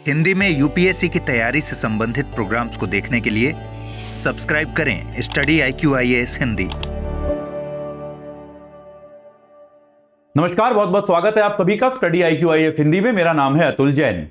हिंदी में यूपीएससी की तैयारी से संबंधित प्रोग्राम्स को देखने के लिए सब्सक्राइब करें स्टडी IQ-IAS हिंदी। नमस्कार, बहुत बहुत स्वागत है आप सभी का स्टडी IQ-IAS हिंदी में। मेरा नाम है अतुल जैन।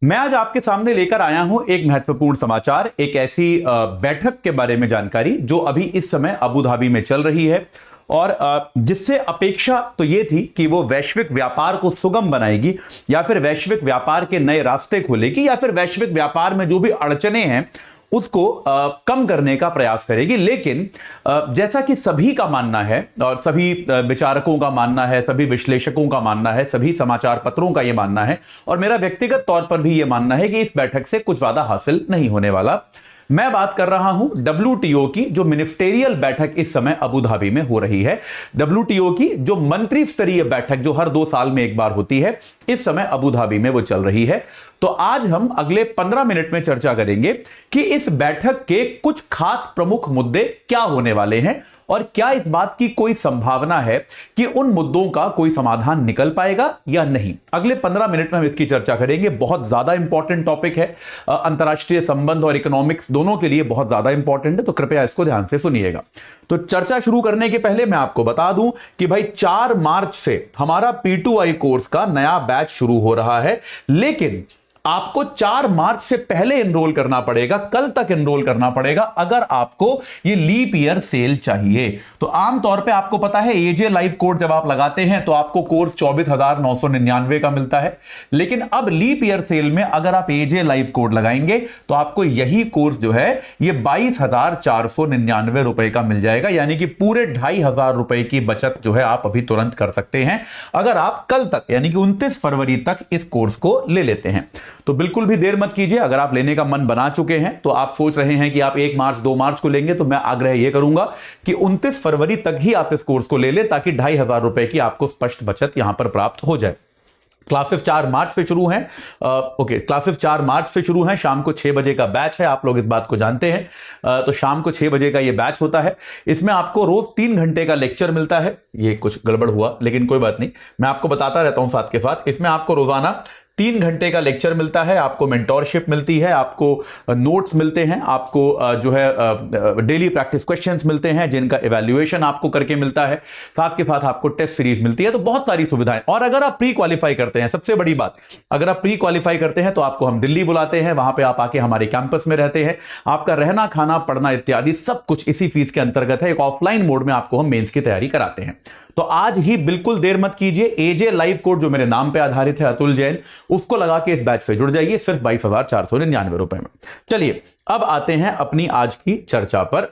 मैं आज आपके सामने लेकर आया हूं एक महत्वपूर्ण समाचार, एक ऐसी बैठक के बारे में जानकारी जो अभी इस समय अबू धाबी में चल रही है और जिससे अपेक्षा तो ये थी कि वो वैश्विक व्यापार को सुगम बनाएगी या फिर वैश्विक व्यापार के नए रास्ते खोलेगी या फिर वैश्विक व्यापार में जो भी अड़चने हैं उसको कम करने का प्रयास करेगी। लेकिन जैसा कि सभी का मानना है और सभी विचारकों का मानना है, सभी विश्लेषकों का मानना है, सभी समाचार पत्रों का यह मानना है और मेरा व्यक्तिगत तौर पर भी यह मानना है कि इस बैठक से कुछ ज्यादा हासिल नहीं होने वाला। मैं बात कर रहा हूं WTO की, जो मिनिस्टेरियल बैठक इस समय अबू धाबी में हो रही है। WTO की जो मंत्री स्तरीय बैठक जो हर 2 साल में एक बार होती है, इस समय अबू धाबी में वो चल रही है। तो आज हम अगले 15 मिनट में चर्चा करेंगे कि इस बैठक के कुछ खास प्रमुख मुद्दे क्या होने वाले हैं और क्या इस बात की कोई संभावना है कि उन मुद्दों का कोई समाधान निकल पाएगा या नहीं। अगले 15 मिनट में हम इसकी चर्चा करेंगे। बहुत ज्यादा इंपॉर्टेंट टॉपिक है, अंतर्राष्ट्रीय संबंध और इकोनॉमिक्स दोनों के लिए बहुत ज्यादा इंपॉर्टेंट है, तो कृपया इसको ध्यान से सुनिएगा। तो चर्चा शुरू करने के पहले मैं आपको बता दूं कि भाई 4 मार्च से हमारा P2I कोर्स का नया बैच शुरू हो रहा है, लेकिन आपको 4 मार्च से पहले एनरोल करना पड़ेगा, कल तक एनरोल करना पड़ेगा अगर आपको ये लीप ईयर सेल चाहिए। तो आमतौर पे आपको पता है एजे लाइव कोड जब आप लगाते हैं तो आपको कोर्स 24,999 का मिलता है, लेकिन अब लीप ईयर सेल में अगर आप एजे लाइव कोड लगाएंगे तो आपको यही कोर्स जो है ये 22,499 रुपए का मिल जाएगा, यानी कि पूरे 2,500 रुपए की बचत जो है आप अभी तुरंत कर सकते हैं अगर आप कल तक यानी कि 29 फरवरी तक इस कोर्स को ले लेते हैं। तो बिल्कुल भी देर मत कीजिए। अगर आप लेने का मन बना चुके हैं तो आप सोच रहे हैं कि आप 1 मार्च 2 मार्च को लेंगे, तो मैं आग्रह यह करूंगा कि 29 फरवरी तक ही आप इस कोर्स को ले लें ताकि 2,500 रुपए की आपको स्पष्ट बचत यहां पर प्राप्त हो जाए। क्लासेस 4 मार्च से शुरू हैं। क्लासेस 4 मार्च से शुरू हैं। शाम को 6 बजे का बैच है, आप लोग इस बात को जानते हैं। तो शाम को 6 बजे का ये बैच होता है। इसमें आपको रोज 3 घंटे का लेक्चर मिलता है। ये कुछ गड़बड़ हुआ लेकिन कोई बात नहीं, मैं आपको बताता रहता हूं साथ के साथ। इसमें आपको रोजाना 3 घंटे का लेक्चर मिलता है, आपको मेंटोरशिप मिलती है, आपको नोट्स मिलते हैं, आपको जो है डेली प्रैक्टिस क्वेश्चंस मिलते हैं जिनका इवैल्यूएशन आपको करके मिलता है, साथ के साथ आपको टेस्ट सीरीज मिलती है। तो बहुत सारी सुविधाएं। और अगर आप प्री क्वालिफाई करते हैं, सबसे बड़ी बात, अगर आप प्री क्वालिफाई करते हैं तो आपको हम दिल्ली बुलाते हैं, वहां पर आप आके हमारे कैंपस में रहते हैं। आपका रहना, खाना, पढ़ना इत्यादि सब कुछ इसी फीस के अंतर्गत है। एक ऑफलाइन मोड में आपको हम मेंस की तैयारी कराते हैं। तो आज ही बिल्कुल देर मत कीजिए। एजे लाइव कोड जो मेरे नाम पे आधारित है अतुल जैन, उसको लगा के इस बैच से जुड़ जाइए सिर्फ 22,499 रुपए में। चलिए अब आते हैं अपनी आज की चर्चा पर।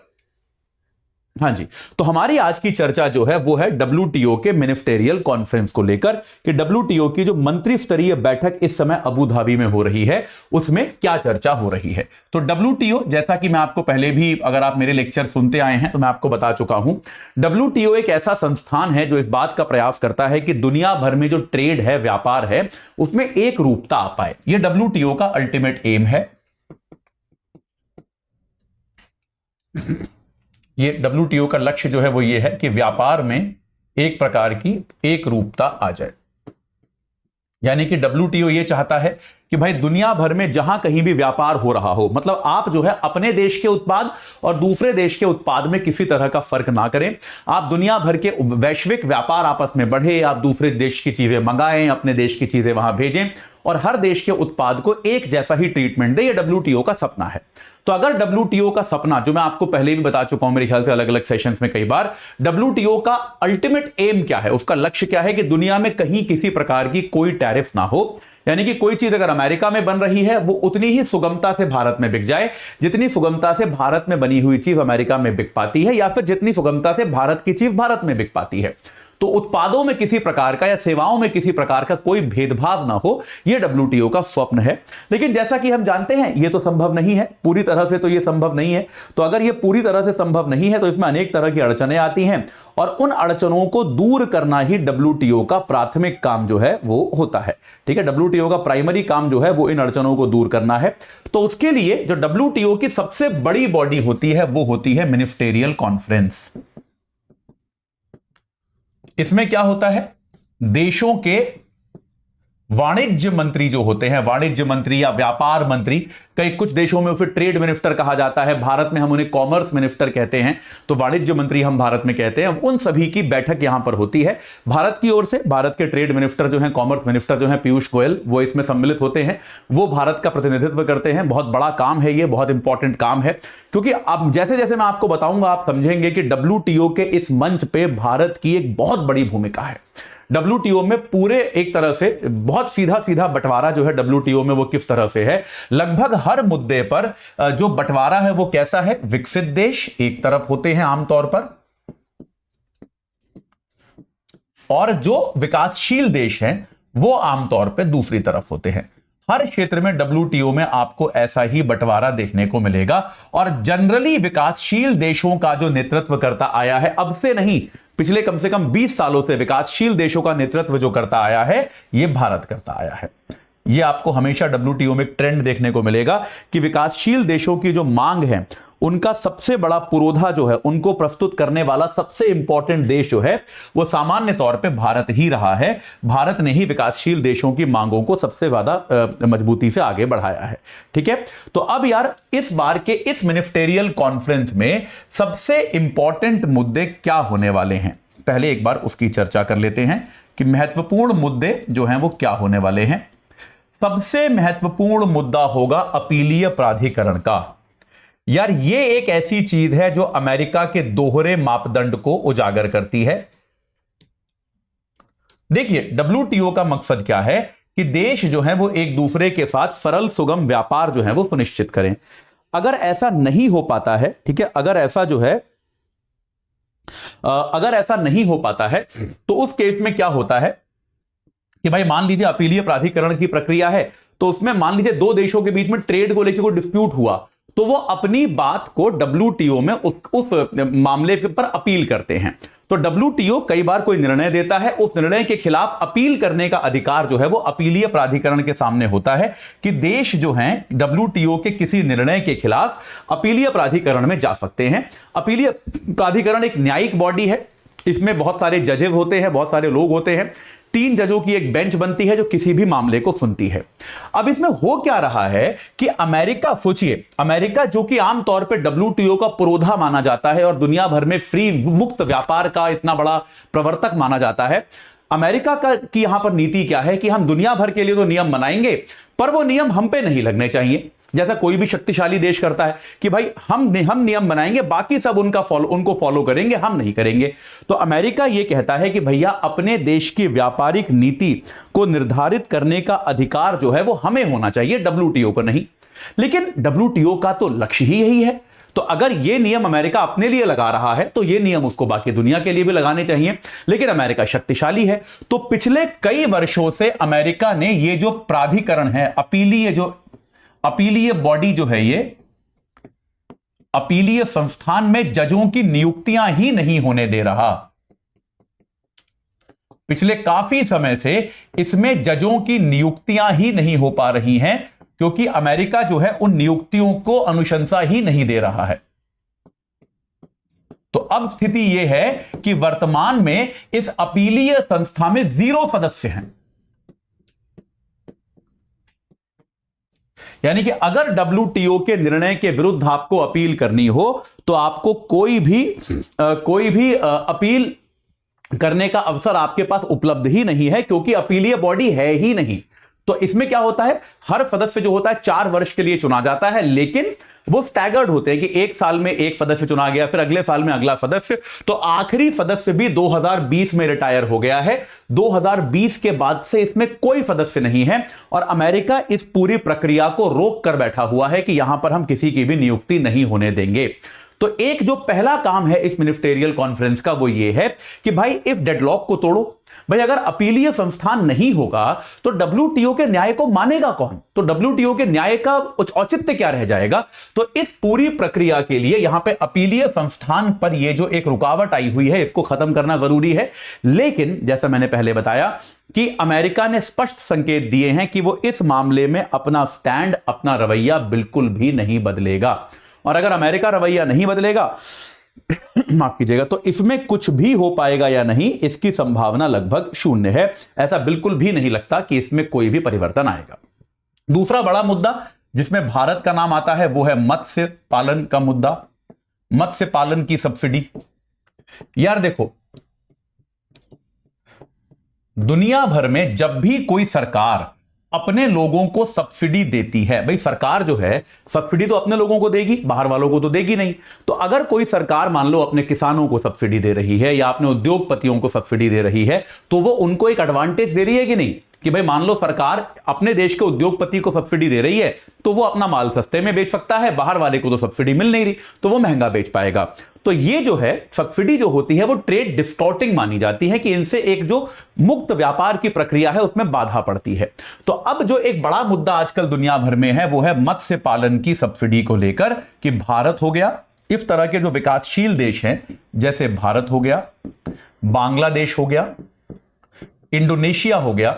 हाँ जी, तो हमारी आज की चर्चा जो है वो है WTO के मिनिस्टेरियल कॉन्फ्रेंस को लेकर कि WTO की जो मंत्री स्तरीय बैठक इस समय अबू धाबी में हो रही है उसमें क्या चर्चा हो रही है। तो WTO, जैसा कि मैं आपको पहले भी, अगर आप मेरे लेक्चर सुनते आए हैं तो मैं आपको बता चुका हूं, WTO एक ऐसा संस्थान है जो इस बात का प्रयास करता है कि दुनिया भर में जो ट्रेड है, व्यापार है, उसमें एक रूपता आ पाए। यह WTO का अल्टीमेट एम है। ये WTO का लक्ष्य जो है वो ये है कि व्यापार में एक प्रकार की एक रूपता आ जाए, यानी कि WTO ये चाहता है कि भाई दुनिया भर में जहां कहीं भी व्यापार हो रहा हो, मतलब आप जो है अपने देश के उत्पाद और दूसरे देश के उत्पाद में किसी तरह का फर्क ना करें। आप दुनिया भर के वैश्विक व्यापार आपस में बढ़े, आप दूसरे देश की चीजें मंगाएं, अपने देश की चीजें वहां भेजें और हर देश के उत्पाद को एक जैसा ही ट्रीटमेंट दे। ये WTO का सपना है। तो अगर WTO का सपना, जो मैं आपको पहले भी बता चुका हूं मेरे ख्याल से अलग अलग सेशंस में कई बार, WTO का अल्टीमेट एम क्या है, उसका लक्ष्य क्या है कि दुनिया में कहीं किसी प्रकार की कोई टैरिफ ना हो, यानी कि कोई चीज अगर अमेरिका में बन रही है वो उतनी ही सुगमता से भारत में बिक जाए जितनी सुगमता से भारत में बनी हुई चीज अमेरिका में बिक पाती है, या फिर जितनी सुगमता से भारत की चीज भारत में बिक पाती है। तो उत्पादों में किसी प्रकार का या सेवाओं में किसी प्रकार का कोई भेदभाव ना हो, यह WTO का स्वप्न है। लेकिन जैसा कि हम जानते हैं यह तो संभव नहीं है, पूरी तरह से तो यह संभव नहीं है। तो अगर यह पूरी तरह से संभव नहीं है तो इसमें अनेक तरह की अड़चनें आती हैं और उन अड़चनों को दूर करना ही WTO का प्राथमिक काम जो है वो होता है। ठीक है, WTO का प्राइमरी काम जो है वो इन अड़चनों को दूर करना है। तो उसके लिए जो WTO की सबसे बड़ी बॉडी होती है वो होती है मिनिस्टेरियल कॉन्फ्रेंस। इसमें क्या होता है, देशों के वाणिज्य मंत्री जो होते हैं, वाणिज्य मंत्री या व्यापार मंत्री, कई कुछ देशों में उसे ट्रेड मिनिस्टर कहा जाता है, भारत में हम उन्हें कॉमर्स मिनिस्टर कहते हैं, तो वाणिज्य मंत्री हम भारत में कहते हैं, उन सभी की बैठक यहां पर होती है भारत की ओर से। भारत के ट्रेड मिनिस्टर जो हैं, कॉमर्स मिनिस्टर जो हैं पीयूष गोयल, वो इसमें सम्मिलित होते हैं, वो भारत का प्रतिनिधित्व करते हैं। बहुत बड़ा काम है ये, बहुत इंपॉर्टेंट काम है, क्योंकि अब जैसे जैसे मैं आपको बताऊंगा आप समझेंगे कि WTO के इस मंच पे भारत की एक बहुत बड़ी भूमिका है। WTO में पूरे एक तरह से बहुत सीधा सीधा बंटवारा जो है WTO में वो किस तरह से है, लगभग हर मुद्दे पर जो बंटवारा है वो कैसा है, विकसित देश एक तरफ होते हैं आमतौर पर, और जो विकासशील देश हैं वो आमतौर पर दूसरी तरफ होते हैं। हर क्षेत्र में WTO में आपको ऐसा ही बंटवारा देखने को मिलेगा, और जनरली विकासशील देशों का जो नेतृत्व करता आया है, अब से नहीं, पिछले कम से कम 20 सालों से विकासशील देशों का नेतृत्व जो करता आया है ये भारत करता आया है। ये आपको हमेशा WTO में एक ट्रेंड देखने को मिलेगा कि विकासशील देशों की जो मांग है उनका सबसे बड़ा पुरोधा जो है, उनको प्रस्तुत करने वाला सबसे इंपॉर्टेंट देश जो है वो सामान्य तौर पे भारत ही रहा है। भारत ने ही विकासशील देशों की मांगों को सबसे ज्यादा मजबूती से आगे बढ़ाया है। ठीक है, तो अब यार इस बार के इस मिनिस्टेरियल कॉन्फ्रेंस में सबसे इंपॉर्टेंट मुद्दे क्या होने वाले हैं, पहले एक बार उसकी चर्चा कर लेते हैं कि महत्वपूर्ण मुद्दे जो हैं वो क्या होने वाले हैं। सबसे महत्वपूर्ण मुद्दा होगा अपीलीय प्राधिकरण का। यार ये एक ऐसी चीज है जो अमेरिका के दोहरे मापदंड को उजागर करती है। देखिए WTO का मकसद क्या है कि देश जो है वो एक दूसरे के साथ सरल सुगम व्यापार जो है वो सुनिश्चित करें। अगर ऐसा नहीं हो पाता है, ठीक है, अगर ऐसा नहीं हो पाता है तो उस केस में क्या होता है कि भाई मान लीजिए अपीलीय प्राधिकरण की प्रक्रिया है, तो उसमें मान लीजिए दो देशों के बीच में ट्रेड को लेकर कोई डिस्प्यूट हुआ, तो वो अपनी बात को WTO में उस मामले पर अपील करते हैं। तो WTO कई बार कोई निर्णय देता है, उस निर्णय के खिलाफ अपील करने का अधिकार जो है वो अपीलीय प्राधिकरण के सामने होता है कि देश जो हैं WTO के किसी निर्णय के खिलाफ अपीलीय प्राधिकरण में जा सकते हैं। अपीलीय प्राधिकरण एक न्यायिक बॉडी है, इसमें बहुत सारे जजेस होते हैं, बहुत सारे लोग होते हैं, 3 जजों की एक बेंच बनती है जो किसी भी मामले को सुनती है। अब इसमें हो क्या रहा है कि अमेरिका, सोचिए अमेरिका जो कि आमतौर पे WTO का पुरोधा माना जाता है और दुनिया भर में फ्री मुक्त व्यापार का इतना बड़ा प्रवर्तक माना जाता है, अमेरिका की यहां पर नीति क्या है कि हम दुनिया भर के लिए तो नियम बनाएंगे पर वो नियम हम पे नहीं लगने चाहिए, जैसा कोई भी शक्तिशाली देश करता है कि भाई हम नियम बनाएंगे, बाकी सब उनको फॉलो करेंगे, हम नहीं करेंगे। तो अमेरिका यह कहता है कि भैया अपने देश की व्यापारिक नीति को निर्धारित करने का अधिकार जो है वो हमें होना चाहिए, WTO को नहीं। लेकिन WTO का तो लक्ष्य ही यही है, तो अगर ये नियम अमेरिका अपने लिए लगा रहा है तो ये नियम उसको बाकी दुनिया के लिए भी लगाने चाहिए। लेकिन अमेरिका शक्तिशाली है, तो पिछले कई वर्षों से अमेरिका ने ये जो प्राधिकरण है, अपीलीय बॉडी जो है, ये अपीलीय संस्थान में जजों की नियुक्तियां ही नहीं होने दे रहा। पिछले काफी समय से इसमें जजों की नियुक्तियां ही नहीं हो पा रही हैं, क्योंकि अमेरिका जो है उन नियुक्तियों को अनुशंसा ही नहीं दे रहा है। तो अब स्थिति यह है कि वर्तमान में इस अपीलीय संस्था में 0 सदस्य हैं। यानी कि अगर WTO के निर्णय के विरुद्ध आपको अपील करनी हो तो आपको कोई भी अपील करने का अवसर आपके पास उपलब्ध ही नहीं है, क्योंकि अपीलीय बॉडी है ही नहीं। तो इसमें क्या होता है, हर सदस्य जो होता है 4 वर्ष के लिए चुना जाता है, लेकिन वो स्टैगर्ड होते हैं कि एक साल में एक सदस्य चुना गया, फिर अगले साल में अगला सदस्य। तो आखिरी सदस्य भी 2020 में रिटायर हो गया है। 2020 के बाद से इसमें कोई सदस्य नहीं है, और अमेरिका इस पूरी प्रक्रिया को रोक कर बैठा हुआ है कि यहां पर हम किसी की भी नियुक्ति नहीं होने देंगे। तो एक जो पहला काम है इस मिनिस्टेरियल कॉन्फ्रेंस का वो ये है कि भाई इस डेडलॉक को तोड़ो। भाई अगर अपीलीय संस्थान नहीं होगा तो WTO के न्याय को मानेगा कौन? तो WTO के न्याय का औचित्य क्या रह जाएगा? तो इस पूरी प्रक्रिया के लिए यहां पे अपीलीय संस्थान पर ये जो एक रुकावट आई हुई है इसको खत्म करना जरूरी है। लेकिन जैसा मैंने पहले बताया कि अमेरिका ने स्पष्ट संकेत दिए हैं कि वो इस मामले में अपना स्टैंड, अपना रवैया बिल्कुल भी नहीं बदलेगा। और अगर अमेरिका रवैया नहीं बदलेगा माफ कीजिएगा, तो इसमें कुछ भी हो पाएगा या नहीं, इसकी संभावना लगभग शून्य है। ऐसा बिल्कुल भी नहीं लगता कि इसमें कोई भी परिवर्तन आएगा। दूसरा बड़ा मुद्दा जिसमें भारत का नाम आता है वो है मत्स्य पालन का मुद्दा, मत्स्य पालन की सब्सिडी। यार देखो, दुनिया भर में जब भी कोई सरकार अपने लोगों को सब्सिडी देती है, भाई सरकार जो है सब्सिडी तो अपने लोगों को देगी, बाहर वालों को तो देगी नहीं। तो अगर कोई सरकार मान लो अपने किसानों को सब्सिडी दे रही है या अपने उद्योगपतियों को सब्सिडी दे रही है, तो वो उनको एक एडवांटेज दे रही है कि नहीं, कि भाई मान लो सरकार अपने देश के उद्योगपति को सब्सिडी दे रही है तो वो अपना माल सस्ते में बेच सकता है, बाहर वाले को तो सब्सिडी मिल नहीं रही तो वो महंगा बेच पाएगा। तो ये जो है सब्सिडी जो होती है वो ट्रेड डिस्टॉर्टिंग मानी जाती है, कि इनसे एक जो मुक्त व्यापार की प्रक्रिया है उसमें बाधा पड़ती है। तो अब जो एक बड़ा मुद्दा आजकल दुनिया भर में है वो है मत्स्य पालन की सब्सिडी को लेकर, कि भारत हो गया, इस तरह के जो विकासशील देश हैं जैसे भारत हो गया, बांग्लादेश हो गया, इंडोनेशिया हो गया,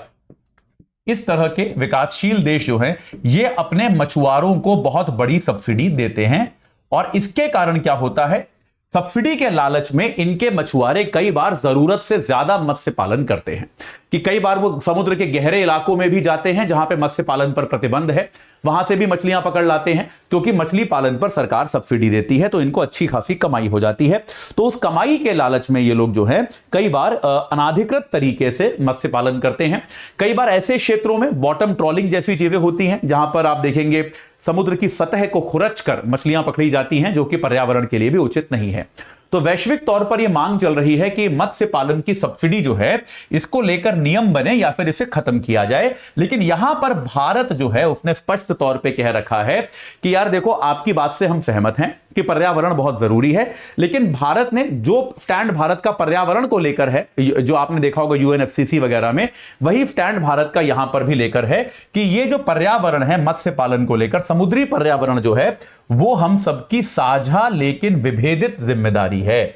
इस तरह के विकासशील देश जो हैं ये अपने मछुआरों को बहुत बड़ी सब्सिडी देते हैं। और इसके कारण क्या होता है, सब्सिडी के लालच में इनके मछुआरे कई बार जरूरत से ज्यादा मत्स्य पालन करते हैं, कि कई बार वो समुद्र के गहरे इलाकों में भी जाते हैं जहां पे मत्स्य पालन पर प्रतिबंध है, वहां से भी मछलियां पकड़ लाते हैं, क्योंकि मछली पालन पर सरकार सब्सिडी देती है तो इनको अच्छी खासी कमाई हो जाती है। तो उस कमाई के लालच में ये लोग जो है कई बार अनाधिकृत तरीके से मत्स्य पालन करते हैं। कई बार ऐसे क्षेत्रों में बॉटम ट्रॉलिंग जैसी चीजें होती हैं जहां पर आप देखेंगे समुद्र की सतह को खुरच कर मछलियां पकड़ी जाती हैं, जो कि पर्यावरण के लिए भी उचित नहीं है। तो वैश्विक तौर पर यह मांग चल रही है कि मत्स्य पालन की सब्सिडी जो है इसको लेकर नियम बने या फिर इसे खत्म किया जाए। लेकिन यहां पर भारत जो है उसने स्पष्ट तौर पे कह रखा है कि यार देखो, आपकी बात से हम सहमत हैं कि पर्यावरण बहुत जरूरी है, लेकिन भारत ने जो स्टैंड भारत का पर्यावरण को लेकर है, जो आपने देखा होगा यूएनएफसीसी वगैरह में, वही स्टैंड भारत का यहां पर भी लेकर है कि ये जो पर्यावरण है मत्स्य पालन को लेकर, समुद्री पर्यावरण जो है वो हम सबकी साझा लेकिन विभेदित जिम्मेदारी है।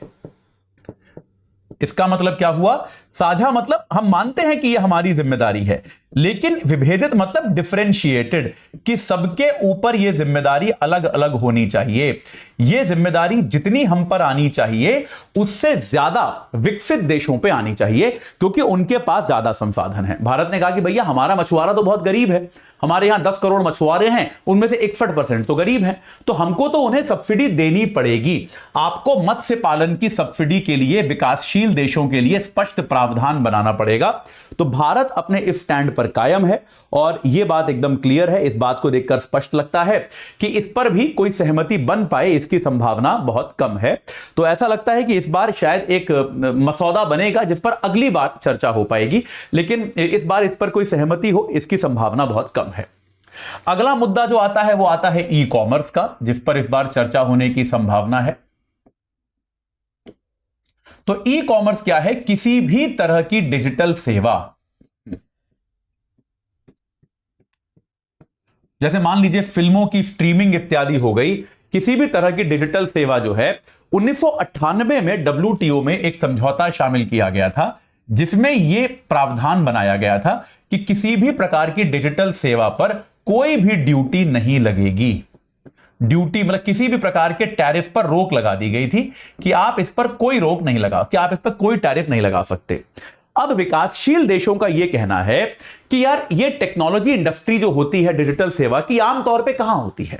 इसका मतलब क्या हुआ, साझा मतलब हम मानते हैं कि यह हमारी जिम्मेदारी है, लेकिन विभेदित मतलब डिफरेंशिएटेड, कि सबके ऊपर यह जिम्मेदारी अलग अलग होनी चाहिए। यह जिम्मेदारी जितनी हम पर आनी चाहिए उससे ज्यादा विकसित देशों पे आनी चाहिए, क्योंकि उनके पास ज्यादा संसाधन है। भारत ने कहा कि भैया हमारा मछुआरा तो बहुत गरीब है, हमारे यहां 10 करोड़ मछुआरे हैं, उनमें से 61% तो गरीब हैं, तो हमको तो उन्हें सब्सिडी देनी पड़ेगी। आपको मत्स्य पालन की सब्सिडी के लिए विकासशील देशों के लिए स्पष्ट प्रावधान बनाना पड़ेगा। तो भारत अपने इस स्टैंड पर कायम है और यह बात एकदम क्लियर है। इस बात को देखकर स्पष्ट लगता है कि इस पर भी कोई सहमति बन पाए इसकी संभावना बहुत कम है। तो ऐसा लगता है कि इस बार शायद एक मसौदा बनेगा जिस पर अगली बार चर्चा हो पाएगी, लेकिन इस बार इस पर कोई सहमति हो इसकी संभावना बहुत कम है। अगला मुद्दा जो आता है वो आता है ई कॉमर्स का, जिस पर इस बार चर्चा होने की संभावना है। तो ई कॉमर्स क्या है, किसी भी तरह की डिजिटल सेवा, जैसे मान लीजिए फिल्मों की स्ट्रीमिंग इत्यादि हो गई, किसी भी तरह की डिजिटल सेवा जो है 1998 में WTO में एक समझौता शामिल किया गया था, जिसमें यह प्रावधान बनाया गया था कि किसी भी प्रकार की डिजिटल सेवा पर कोई भी ड्यूटी नहीं लगेगी। ड्यूटी मतलब किसी भी प्रकार के टैरिफ पर रोक लगा दी गई थी कि आप इस पर कोई रोक नहीं लगा, कि आप इस पर कोई टैरिफ नहीं लगा सकते। अब विकासशील देशों का यह कहना है कि यार ये टेक्नोलॉजी इंडस्ट्री जो होती है डिजिटल सेवा की, आमतौर पे कहां होती है,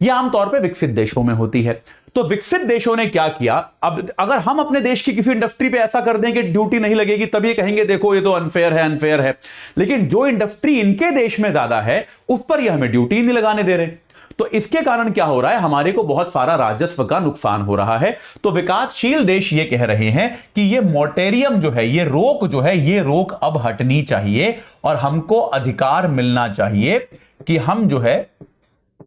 यह आमतौर पे विकसित देशों में होती है। तो विकसित देशों ने क्या किया, अब अगर हम अपने देश की किसी इंडस्ट्री पे ऐसा कर दें कि ड्यूटी नहीं लगेगी, तब ये कहेंगे देखो ये तो अनफेयर है, अनफेयर है। लेकिन जो इंडस्ट्री इनके देश में ज्यादा है उस पर यह हमें ड्यूटी नहीं लगाने दे रहे। तो इसके कारण क्या हो रहा है, हमारे को बहुत सारा राजस्व का नुकसान हो रहा है। तो विकासशील देश ये कह रहे हैं कि ये मोरेटोरियम जो है, ये रोक जो है, ये रोक अब हटनी चाहिए और हमको अधिकार मिलना चाहिए कि हम जो है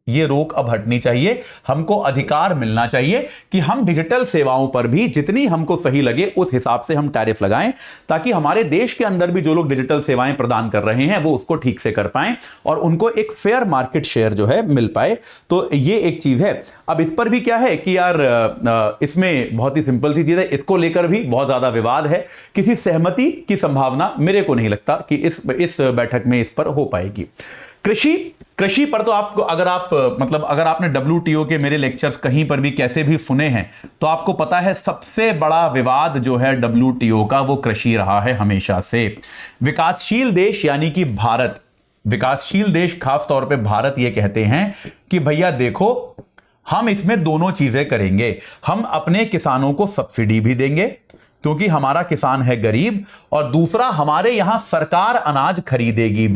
ये रोक अब हटनी चाहिए, हमको अधिकार मिलना चाहिए कि हम डिजिटल सेवाओं पर भी जितनी हमको सही लगे उस हिसाब से हम टैरिफ लगाएं, ताकि हमारे देश के अंदर भी जो लोग डिजिटल सेवाएं प्रदान कर रहे हैं वो उसको ठीक से कर पाएं और उनको एक फेयर मार्केट शेयर जो है मिल पाए। तो ये एक चीज है। अब इस पर भी क्या है कि यार इसमें बहुत ही सिंपल सी चीज है, इसको लेकर भी बहुत ज्यादा विवाद है। किसी सहमति की संभावना मेरे को नहीं लगता कि इस बैठक में इस पर हो पाएगी। कृषि पर तो आपको अगर आपने WTO के मेरे लेक्चर्स कहीं पर भी कैसे भी सुने हैं तो आपको पता है सबसे बड़ा विवाद जो है WTO का वो कृषि रहा है हमेशा से। विकासशील देश यानी कि भारत, विकासशील देश खास तौर पे भारत ये कहते हैं कि भैया देखो हम इसमें दोनों चीजें करेंगे, हम अपने किसानों को सब्सिडी भी देंगे क्योंकि हमारा किसान है गरीब, और दूसरा हमारे यहां सरकार अनाज खरीदेगी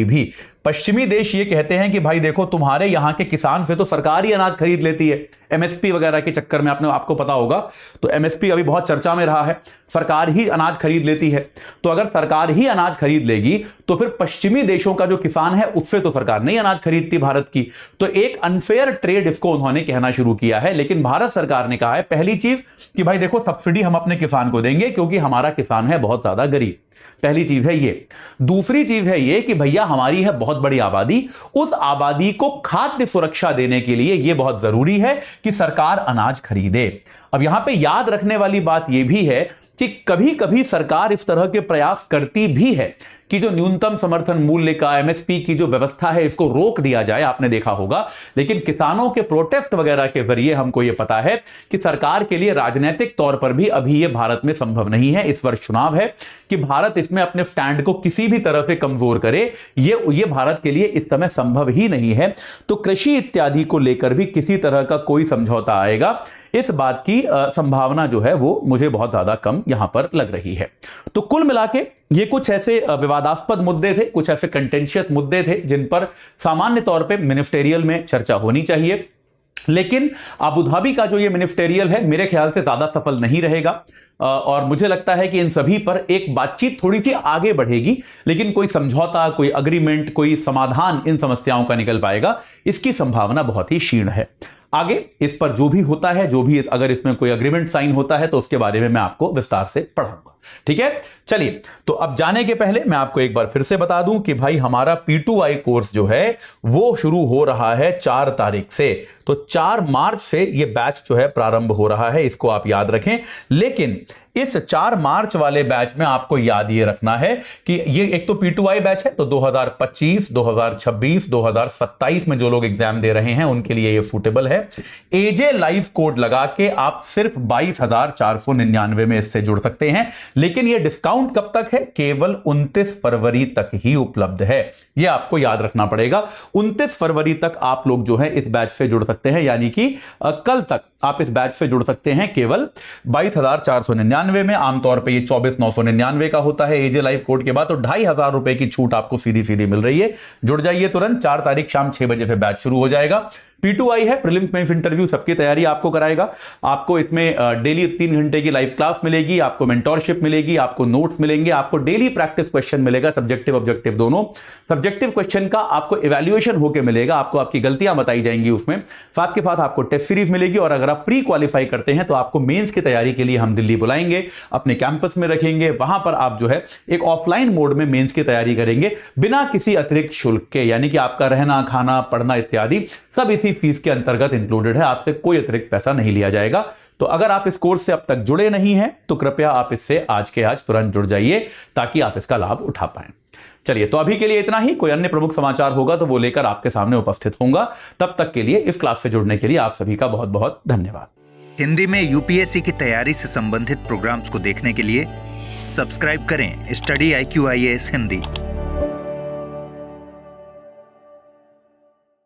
भी। पश्चिमी देश ये कहते हैं कि भाई देखो तुम्हारे यहां के किसान से तो सरकार ही अनाज खरीद लेती है, MSP वगैरह के चक्कर में आपको पता होगा तो MSP अभी बहुत चर्चा में रहा है, सरकार ही अनाज खरीद लेती है। तो अगर सरकार ही अनाज खरीद लेगी तो फिर पश्चिमी देशों का जो किसान है उससे तो सरकार नहीं अनाज खरीदती भारत की, तो एक अनफेयर ट्रेड इसको उन्होंने कहना शुरू किया है। लेकिन भारत सरकार ने कहा है पहली चीज कि भाई देखो सब्सिडी हम अपने किसान को देंगे क्योंकि हमारा किसान है बहुत ज्यादा गरीब, पहली चीज है ये। दूसरी चीज है ये कि भैया हमारी है बहुत बड़ी आबादी, उस आबादी को खाद्य सुरक्षा देने के लिए यह बहुत जरूरी है कि सरकार अनाज खरीदे। अब यहां पे याद रखने वाली बात यह भी है कि कभी कभी सरकार इस तरह के प्रयास करती भी है कि जो न्यूनतम समर्थन मूल्य का MSP की जो व्यवस्था है इसको रोक दिया जाए, आपने देखा होगा। लेकिन किसानों के प्रोटेस्ट वगैरह के जरिए हमको यह पता है कि सरकार के लिए राजनीतिक तौर पर भी अभी यह भारत में संभव नहीं है, इस वर्ष चुनाव है, कि भारत इसमें अपने स्टैंड को किसी भी तरह से कमजोर करे, ये भारत के लिए इस समय संभव ही नहीं है। तो कृषि इत्यादि को लेकर भी किसी तरह का कोई समझौता आएगा, इस बात की संभावना जो है वो मुझे बहुत ज्यादा कम यहां पर लग रही है। तो कुल मिला के ये कुछ ऐसे विवादास्पद मुद्दे थे, कुछ ऐसे कंटेंशियस मुद्दे थे जिन पर सामान्य तौर पे मिनिस्टेरियल में चर्चा होनी चाहिए। लेकिन अबू धाबी का जो ये मिनिस्टेरियल है मेरे ख्याल से ज्यादा सफल नहीं रहेगा, और मुझे लगता है कि इन सभी पर एक बातचीत थोड़ी सी आगे बढ़ेगी, लेकिन कोई समझौता, कोई अग्रीमेंट, कोई समाधान इन समस्याओं का निकल पाएगा, इसकी संभावना बहुत ही क्षीण है। आगे इस पर जो भी होता है, अगर इसमें कोई अग्रीमेंट साइन होता है तो उसके बारे में मैं आपको विस्तार से पढ़ाऊंगा। ठीक है, चलिए तो अब जाने के पहले मैं आपको एक बार फिर से बता दूं कि भाई हमारा P2I कोर्स जो है वो शुरू हो रहा है 4 तारीख से, तो 4 मार्च से ये बैच जो है प्रारंभ हो रहा है, इसको आप याद रखें। लेकिन इस 4 मार्च वाले बैच में आपको याद ये रखना है कि ये एक तो P2I बैच है, तो 2025, 2026, 2027 में जो लोग एग्जाम दे रहे हैं उनके लिए ये सूटेबल है। AJ लाइव कोड लगा के आप सिर्फ 22,499 में इससे जुड़ सकते हैं, लेकिन ये डिस्काउंट कब तक है? केवल 29 फरवरी तक ही उपलब्ध है, ये आपको याद रखना पड़ेगा। 29 फरवरी तक आप लोग जो है इस बैच से जुड़ सकते हैं, यानी कि कल तक आप इस बैच से जुड़ सकते हैं केवल 22,499 में। आमतौर पे ये 24,999 का होता है एजे लाइव कोड के बाद, तो 2,500 रुपए की छूट आपको सीधी सीधी मिल रही है। जुड़ जाइए तुरंत, 4 तारीख शाम 6 बजे से बैच शुरू हो जाएगा। P2I है, प्रीलिम्स मेंस इंटरव्यू सबकी तैयारी आपको कराएगा। आपको इसमें डेली 3 घंटे की लाइव क्लास मिलेगी, आपको मेंटोरशिप मिलेगी, आपको नोट्स मिलेंगे, आपको डेली प्रैक्टिस क्वेश्चन मिलेगा, सब्जेक्टिव ऑब्जेक्टिव दोनों। सब्जेक्टिव क्वेश्चन का आपको इवैल्यूएशन होकर मिलेगा, आपको आपकी गलतियां बताई जाएंगी उसमें, साथ के साथ आपको टेस्ट सीरीज मिलेगी। और अगर आप प्री क्वालिफाई करते हैं तो आपको मेंस की तैयारी के लिए हम दिल्ली बुलाएंगे, अपने कैंपस में रखेंगे, वहां पर आप जो है एक ऑफलाइन मोड में मेंस की तैयारी करेंगे बिना किसी अतिरिक्त शुल्क के, यानी कि आपका रहना, खाना, पढ़ना इत्यादि सब इसी फीस के अंतर्गत इंक्लूडेड है, आपसे कोई अतिरिक्त पैसा नहीं लिया जाएगा। तो अगर आप इस कोर्स से अब तक जुड़े नहीं हैं तो कृपया आप इससे आज के आज तुरंत जुड़ जाइए ताकि आप इसका लाभ उठा पाएं। चलिए, तो अभी के लिए इतना ही। कोई अन्य प्रमुख समाचार होगा तो वो लेकर आपके सामने उपस्थित होऊंगा। तब तक के लिए इस क्लास से जुड़ने के लिए आप सभी का बहुत बहुत धन्यवाद। हिंदी में UPSC की तैयारी से संबंधित प्रोग्राम्स को देखने के लिए सब्सक्राइब करें स्टडी IQ IAS हिंदी।